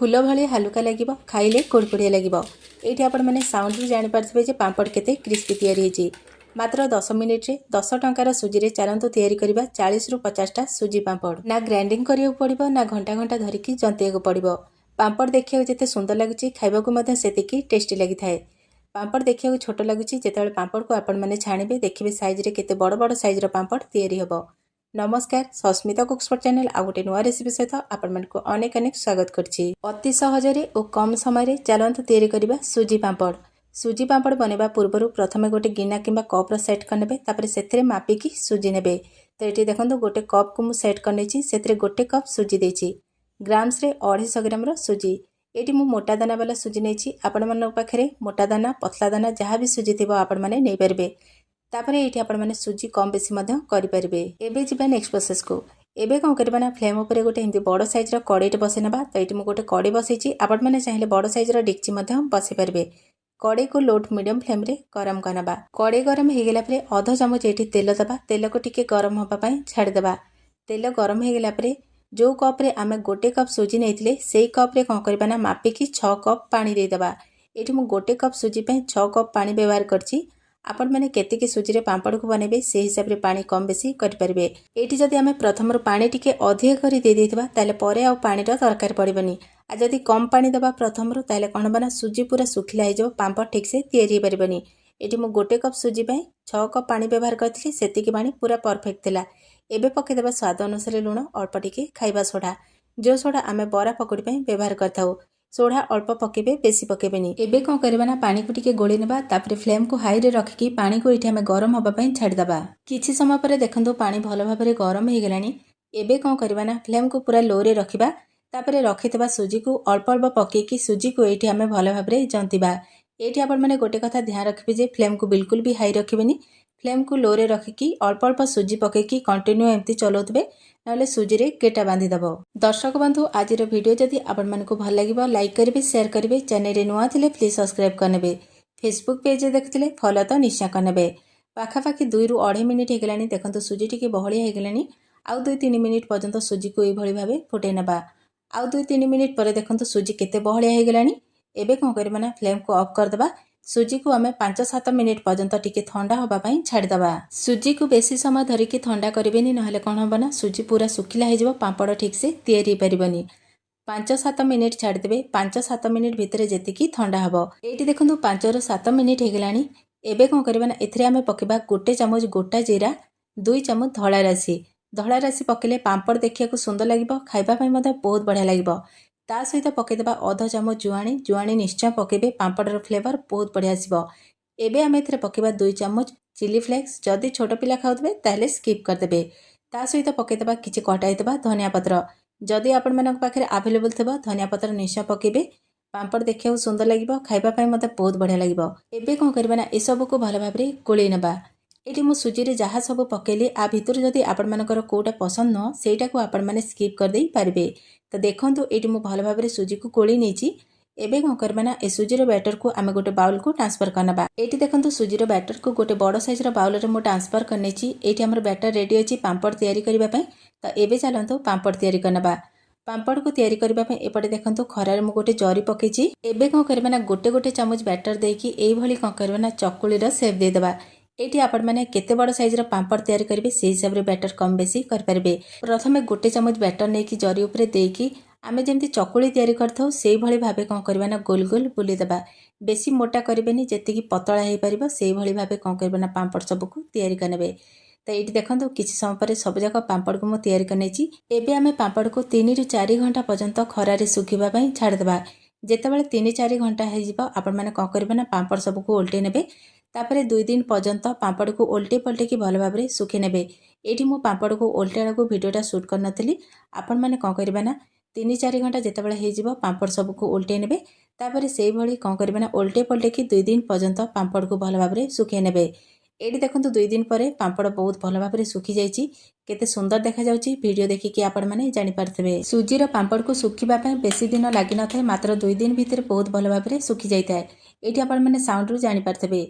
फूल भली हालुका लगे खाइले कुड़कुड़िया लगे। ये आपण मैंने साउंड जानी पार्थिबे जे पांपड़ केते क्रिस्पी तैयारी होइछि। मात्र 10 मिनिट रे 10 टंकार सुजी चलतु तैयारी करबा 40 रु 50 टा सुजी पांपड़। ना ग्राइंडिंग करियो पड़िबो ना घंटा घंटा धरिकी जंतियाको पड़िबो। पांपड़ देखिया जेते सुंदर लाଗୁछि खाइबाकू मध्ये सेतिकी टेस्टी लागि थाए। पांपड़ देखिया छोट लाଗୁछि जेतेबेले पांपड़ को आपण माने छाणिबे देखिबे साइज रे केते बड़ बड़ साइज रो पांपड़ तैयारी हबो। नमस्कार, सस्मिता कुक्स चैनल आ गोटे नुआ रेसिपी सहित आपण मानकु अनेक अनेक स्वागत करछि। अति सहजरे और कम समय रे चलंतु तैयारी करबा सुजी पांपड़। सुजी पांपड़ बनेबा पूर्वरु प्रथमे गोटे गिना किंबा कप रो सेट करनेबे, तापर सेथिरे मापिकी सुजी नेबे। तो एठी देखंतु गोटे कप को मु सेट करनेछि, सेथिरे गोटे कप सुजी देछि। ग्राम्स रे 250 ग्राम रो सुजी। एठी मु मोटा दाना वाला सुजी नेछि। आपण मन पाखरे मोटा दाना पतला दाना जहाँ भी सुजी थिबो आपण माने नै परबे। तापर एठी आपण माने सुजी कम बेसी मध्य करि परबे। एबे जिबा नेक्स्ट प्रोसेस को। एबे कोन करबा ना फ्लेम ऊपर गोटे हिंदी बड़ साइज रो कड़ाईटे बसै नबा। तो एठी मु गोटे कड़ाई बसैछि, आपण माने चाहिले बड़ साइज रो डेक्ची मध्य बसै परबे। कड़ाई को लो टू मीडियम फ्लेम रे गरम करनबा। कड़ाई गरम हे गेला परे आधा चम्मच एठी तेल दबा। तेल को टिके गरम होबा पई छाडी दबा। तेल गरम हे गेला परे जो कप रे आमे गोटे कप सुजी नेइथिले सेई कप रे कोन करबा ना मापिकी 6 कप पानी दे दबा। एठी मु गोटे कप सुजी पई 6 कप पानी व्यवहार करछि। आपण माने केतिकी सुजी रे पांपड़ को बनेबे से हिसाब रे पानी कम बेसी करि परबे। एठी जदि आमे प्रथम रो पानी टिके अधिक करि दे देथिबा ताले परे आ पानी रो दरकार पड़िबनी। आ जदि कम पानी दबा प्रथम रो ताले कोन बना सुजी पूरा सुखिला हे जो पांपड़ ठीक से तैयारी परबनी। एठी मु गोटे कप सुजी पई 6 कप पानी व्यवहार करथिले, सेतिकी पानी पूरा परफेक्ट थिला। एबे पके देबा स्वाद अनुसार लूण, अल्प टिके खाइबा सोडा। जो सोडा आमे बरा पकोड़ी पई व्यवहार करथाउ। सोडा अल्प पकेबे, बेसी पकेबेनी। एबे कोन करबा ना पानी को टिके गोली नेबा, तापर फ्लेम को हाई रे रखिकी पानी को एठी आमे गरम होबा पई छाडी दबा। किछि समय परे देखंतु पानी भलो भाबरे गरम हे गेलानी। एबे कोन करबा ना फ्लेम को पूरा लो रे रखिबा। तापर रखितबा सुजी को अल्प अल्प पकेकी सुजी को एठी आमे भलो भाबरे जंतिबा। एठी आपण माने गोटे कथा ध्यान रखिबे जे फ्लेम को बिल्कुल भी हाई रखिबेनी। फ्लेम को लो रे रखिकी अल्प अल्प सुजी पकेकी कंटिन्यू एमती चलाउतबे, नाले सुजी रे गेटा बांधी दबो। दर्शक बंधु, आज वीडियो जदि आपण मानकु भल लागिबो लाइक करिवे, शेयर करिवे। चैनल रे नुआ थिले प्लीज सब्सक्राइब करनेबे। फेसबुक पेज रे देखथिले फॉलो तो निश्चय करनेबे। पाखापाखि 2 रु 2.5 मिनिट हे गेलानी। देखंतु सुजी टिके बहळिया हे गेलानी। आउ 2-3 मिनिट पर्यंत सुजी को एई भଳି भाबे फुटै नबा। आउ 2-3 मिनिट परे देखंतु सुजी केते बहळिया हे गेलानी। एबे कोन करबा ना फ्लेम को ऑफ कर दबा। सुजी को आमे 5-7 मिनिट पर्यंत टिके ठंडा होबा पई छाडी दबा। सुजी को बेसी समय धरिकी ठंडा करिवेनी, नहले कोन होबा ना सुजी पूरा सुखिला हे जबो, पांपड़ ठीक से तैयारी परिबनी। 5-7 मिनिट छाडी देबे। 5-7 मिनिट भितरे जेतिकी ठंडा हबो। एठी देखंतु 5 रु 7 मिनिट हे गेलानी। एबे कोन करबा ना एथरे आमे पकेबा गोटे चम्मच गोटा जीरा, 2 चम्मच धळा राशि। धळा राशि पकेले पांपड़ देखिया को सुंदर लागिबो, खाइबा पई मते बहुत बढ़िया लागिबो। ता सहित पकेदेबा आधा चम्मच जुआणी। जुआणी निश्चय पकेबे, पांपड़ रो फ्लेवर बहुत बढ़िया आसीबो। एबे आमे एथरे पकेबा 2 चम्मच चिली फ्लेक्स। जदि छोट पिला खाउतबे ताले स्किप कर देबे। ता सहित पकेदेबा किछि कटा हेतबा धनिया पत्र। जदि आपण मानक पाखरे अवेलेबल थबा धनिया पत्र निश्चय पकेबे। पांपड़ देखिया सुंदर लागिबो, खाइबा पई मते बहुत बढ़िया लागिबो। एबे कोन करबा ना ए सब को भलो भाबरे कोळै नबा। एठी मु सुजी रे जहा सब पकेली आ भितर जदि आपण मानकर कोटा पसंद न सेटा को आपण माने स्किप कर देई पारबे। तो देखंतु एठी मु भलो भाबरे सुजी को कोळै नेछि। एबे कोन करबा ना ए सुजी रो बैटर को आमे गोटे बाउल को ट्रांसफर करनबा। एठी देखंतु सुजी रो बैटर को गोटे बड़ साइज रो बाउल रे मु ट्रांसफर करनेछि। एठी हमर बैटर रेडी अछि पांपड़ तैयारी करिबा पई। तो एबे चलंतु पांपड़ तैयारी करनबा। पांपड़ को तैयारी करिबा पई एपटे देखंतु खरा रे मु गोटे जरी पकेछि। एबे कोन करबा ना गोटे गोटे चम्मच बैटर देकी एई भली कोन करबा ना चकुली रो शेप दे देबा। एठी आपण माने केते बड़ साइज रो पांपड़ तैयारी करिवे से हिसाब रे बैटर कम बेसी कर परबे। प्रथमे गोटे चम्मच बैटर नेकी जरी ऊपर देकी आमे जेमती चकुली तैयारी करथौ सेई भली भाबे कोन करबा ना गोल गोल बुली देबा। बेसी मोटा करिबेनी, जेतिकी पतळा हे परिबो सेई भली भाबे कोन करबा ना पांपड़ सब को तैयारी करनेबे। तो एठी देखंतु किछि समय परे सब जाक पांपड़ को मु तैयारी करनेछि। एबे आमे पांपड़ को 3 रु 4 घंटा पर्यंत खरा रे सुखिबा पई छाडी देबा। जेतेबेले 3-4 घंटा हे जिवो आपण माने कोन करबा ना पांपड़ सब को उल्टे नेबे। तापरे 2 दिन पर्यंत पांपड़ को उल्टे पल्टे की भलो भाबरे सुखे नेबे। एठी मु पांपड़ को उल्टेला को वीडियोटा शूट कर नथिली। आपण माने कोन करबा ना 3-4 घंटा जेतेबेले हे जिवो पांपड़ सब को उल्टे नेबे। तापरे सेई भली कोन करबा ना उल्टे पल्टे की 2 दिन पर्यंत पांपड़ को भलो भाबरे सुखे नेबे। एठी देखंतु 2 दिन परे पांपड़ बहुत भलो भाबरे सुखी जाईची। केते सुंदर देखा जाउची वीडियो देखि कि आपण माने जानि पारथबे। सुजी रो पांपड़ को सुखिबा पई बेसी दिन लागि नथाय, मात्र 2 दिन भितर बहुत भलो भाबरे सुखी जाईताय। एठी आपण माने साउंड रु जानि पारथबे।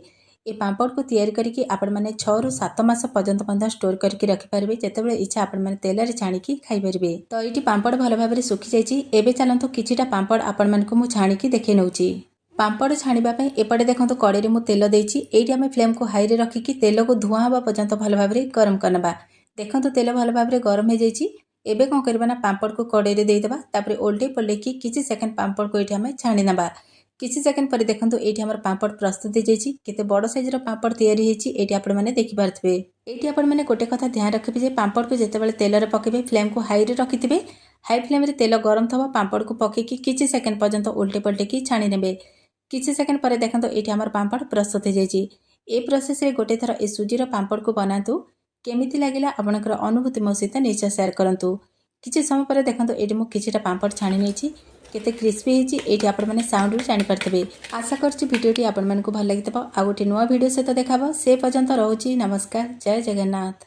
ए पापड़ को तैयारी करके आपण मैंने 6 ରୁ 7 मास पर्यंत स्टोर करके रखिपारे जितेबाला इच्छा आपण मैंने तेल छाणिकी खाईपारे। तो ये पापड़ भल भाव में सुखी जाइए। एबे चलतु किछिटा पापड़ आपण मानकु मु छाणिकी देखे नउची। पापड़ छाणीबा एपटे देखो कड़े में तेल देती ये आम फ्लेम को हाई रखिकी तेल को धुआं हवा पर्यंत भल भाव में गरम करना। देखो तेल भल भाव में गरम हो जाइए। एबे कौन करबा ना पापड़ को कड़े में देदेबा तापर ओल्टे पलटेकी किसी सेकेंड पापड़ को ये आम छाणी नबा। किसी सेकेंड पर देखो ये आम पापड़ प्रस्तुत हो जाइए। केते बड़ साइजर पापड़ तैयारी होती ये आपण मैंने देखिपारे। ये आपण मैंने गोटे कथा ध्यान रखिए पापड़ को जितेबाला तेल पकेबे फ्लेम को हाई रखिथे। हाई फ्लेम तेल गरम थवा पापड़ को पकेकी किसी सेकेंड पर्यंत ओल्टे पलटेकी छाणी नेबे। किसी सेकेंड पर देखो ये आम पापड़ प्रस्तुत हो जाइए। ये प्रोसेस रे गोटे थर ए सुजीर पापड़ को बनातु। केमिति लागिला आपणकर अनुभूति मो सहित निश्चय शेयर करंतु। किछि समय पर देखो ये मुझे किछिटा पापड़ छाणी नेछि केते क्रिस्पी होइछि एठी आपण माने साउंड रू जानि पारथबे। आशा करछि भिडियोटी आपण मानकु भल लागितबो। आ गोटे नुवा भिडियो सहित देखाबो। से पर्यंत रहउछि नमस्कार। जय जगन्नाथ।